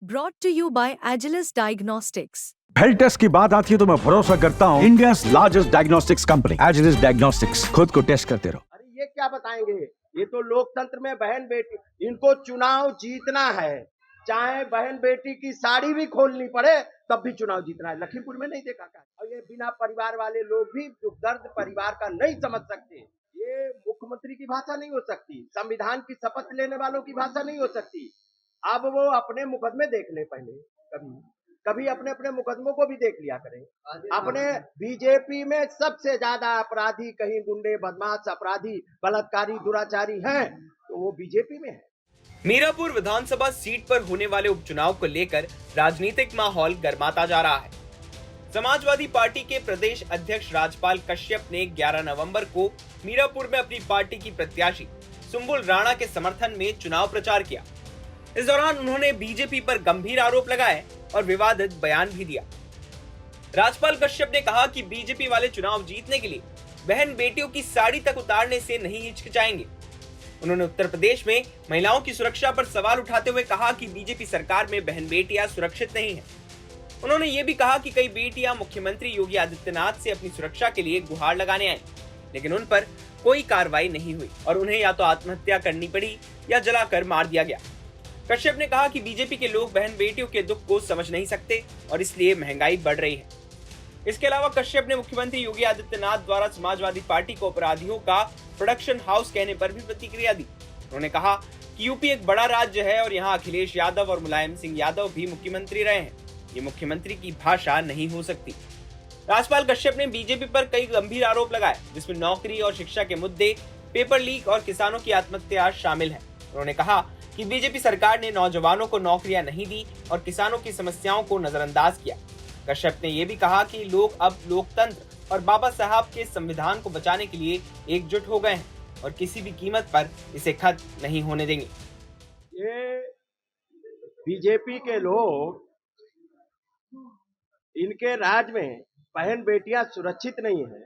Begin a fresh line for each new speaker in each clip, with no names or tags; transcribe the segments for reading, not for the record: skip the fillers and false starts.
Brought to you by Agilus Diagnostics.
Health test की बात आती है तो मैं भरोसा करता हूँ India largest diagnostics company Agilus Diagnostics. खुद को टेस्ट करते रहो।
अरे ये क्या बताएंगे, ये तो लोकतंत्र में बहन बेटी, इनको चुनाव जीतना है, चाहे बहन बेटी की साड़ी भी खोलनी पड़े तब भी चुनाव जीतना है। लखीमपुर में नहीं देखा क्या? और ये बिना परिवार वाले लोग भी दुख दर्द परिवार का नहीं समझ सकते। ये मुख्यमंत्री की भाषा नहीं हो सकती, संविधान की शपथ लेने वालों की भाषा नहीं हो सकती। अब वो अपने मुकदमे देख ले पहले, कभी अपने अपने मुकदमों को भी देख लिया करें। अपने बीजेपी में सबसे ज्यादा अपराधी, कहीं गुंडे बदमाश अपराधी बलात्कारी दुराचारी हैं तो वो बीजेपी में है।
मीरापुर विधानसभा सीट पर होने वाले उपचुनाव को लेकर राजनीतिक माहौल गर्माता जा रहा है। समाजवादी पार्टी के प्रदेश अध्यक्ष राजपाल कश्यप ने 11 नवंबर को मीरापुर में अपनी पार्टी की प्रत्याशी सुंबुल राणा के समर्थन में चुनाव प्रचार किया। इस दौरान उन्होंने बीजेपी पर गंभीर आरोप लगाए और विवादित बयान भी दिया। राजपाल कश्यप ने कहा कि बीजेपी वाले चुनाव जीतने के लिए बहन बेटियों की साड़ी तक उतारने से नहीं हिचकिचाएंगे। उन्होंने उत्तर प्रदेश में महिलाओं की सुरक्षा पर सवाल उठाते हुए कहा कि बीजेपी सरकार में बहन बेटियां सुरक्षित नहीं हैं। उन्होंने ये भी कहा कि कई बेटियां मुख्यमंत्री योगी आदित्यनाथ से अपनी सुरक्षा के लिए गुहार लगाने आई, लेकिन उन पर कोई कार्रवाई नहीं हुई और उन्हें या तो आत्महत्या करनी पड़ी या जलाकर मार दिया गया। कश्यप ने कहा कि बीजेपी के लोग बहन बेटियों के दुख को समझ नहीं सकते और इसलिए महंगाई बढ़ रही है। इसके अलावा कश्यप ने मुख्यमंत्री योगी आदित्यनाथ द्वारा समाजवादी पार्टी को अपराधियों का प्रोडक्शन हाउस कहने पर भी प्रतिक्रिया दी। उन्होंने कहा कि यूपी एक बड़ा राज्य है और यहाँ अखिलेश यादव और मुलायम सिंह यादव भी मुख्यमंत्री रहे हैं। ये मुख्यमंत्री की भाषा नहीं हो सकती। राजपाल कश्यप ने बीजेपी पर कई गंभीर आरोप लगाए, जिसमें नौकरी और शिक्षा के मुद्दे, पेपर लीक और किसानों की आत्महत्या शामिल है। उन्होंने कहा कि बीजेपी सरकार ने नौजवानों को नौकरियां नहीं दी और किसानों की समस्याओं को नजरअंदाज किया। कश्यप ने यह भी कहा कि लोग अब लोकतंत्र और बाबा साहब के संविधान को बचाने के लिए एकजुट हो गए हैं और किसी भी कीमत पर इसे खत्म नहीं होने देंगे।
ये बीजेपी के लोग, इनके राज में बहन बेटियां सुरक्षित नहीं है।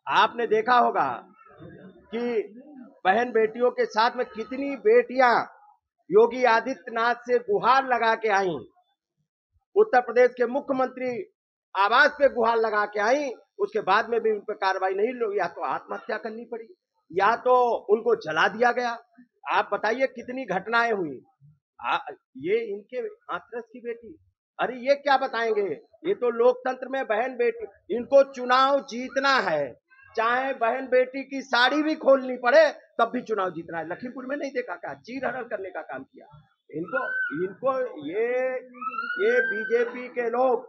आपने देखा होगा कि बहन बेटियों के साथ में कितनी बेटियां योगी आदित्यनाथ से गुहार लगा के आई, उत्तर प्रदेश के मुख्यमंत्री आवास पे गुहार लगा के आई, उसके बाद में भी उन पर कार्रवाई नहीं हुई, या तो आत्महत्या करनी पड़ी या तो उनको जला दिया गया। आप बताइए कितनी घटनाएं हुई। ये इनके हाथरस की बेटी, अरे ये क्या बताएंगे, ये तो लोकतंत्र में बहन बेटी, इनको चुनाव जीतना है, चाहे बहन बेटी की साड़ी भी खोलनी पड़े तब भी चुनाव जीतना है। लखीमपुर में नहीं देखा क्या? चीर हरण करने का काम किया। इनको ये बीजेपी के लोग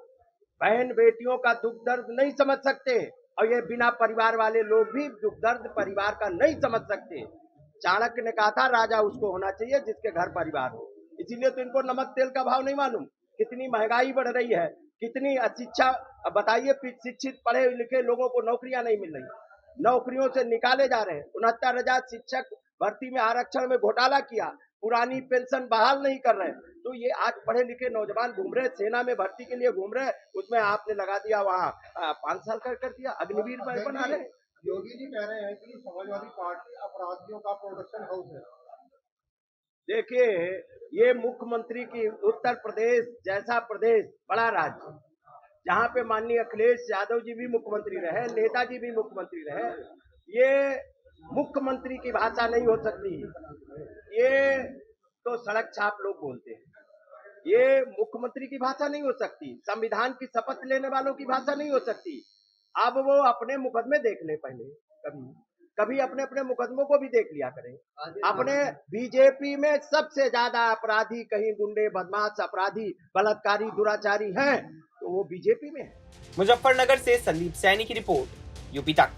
बहन बेटियों का दुख दर्द नहीं समझ सकते और ये बिना परिवार वाले लोग भी दुख दर्द परिवार का नहीं समझ सकते। चाणक्य ने कहा था राजा उसको होना चाहिए जिसके घर परिवार हो। इसीलिए तो इनको नमक तेल का भाव नहीं मालूम। कितनी महंगाई बढ़ रही है, कितनी अशिक्षा, बताइए शिक्षित पढ़े लिखे लोगों को नौकरियां नहीं मिल रही, नौकरियों से निकाले जा रहे हैं। 69,000 शिक्षक भर्ती में आरक्षण में घोटाला किया, पुरानी पेंशन बहाल नहीं कर रहे। तो ये आज पढ़े लिखे नौजवान घूम रहे, सेना में भर्ती के लिए घूम रहे, उसमें आपने लगा दिया वहाँ 5 साल कर दिया, अग्निवीर बना रहे।
योगी जी कह रहे हैं कि समाजवादी पार्टी अपराधियों का प्रोडक्शन हाउस है।
देखिए, ये मुख्यमंत्री की, उत्तर प्रदेश जैसा प्रदेश बड़ा राज्य, जहाँ पे माननीय अखिलेश यादव जी भी मुख्यमंत्री रहे, नेताजी भी मुख्यमंत्री रहे, ये मुख्यमंत्री की भाषा नहीं हो सकती। ये तो सड़क छाप लोग बोलते हैं, ये मुख्यमंत्री की भाषा नहीं हो सकती, संविधान की शपथ लेने वालों की भाषा नहीं हो सकती। अब वो अपने मुकदमे देख ले पहले, कभी अपने अपने मुकदमों को भी देख लिया करें। अपने बीजेपी में सबसे ज्यादा अपराधी, कहीं गुंडे बदमाश अपराधी बलात्कारी दुराचारी हैं तो वो बीजेपी में है।
मुजफ्फरनगर से संदीप सैनी की रिपोर्ट, यूपी तक।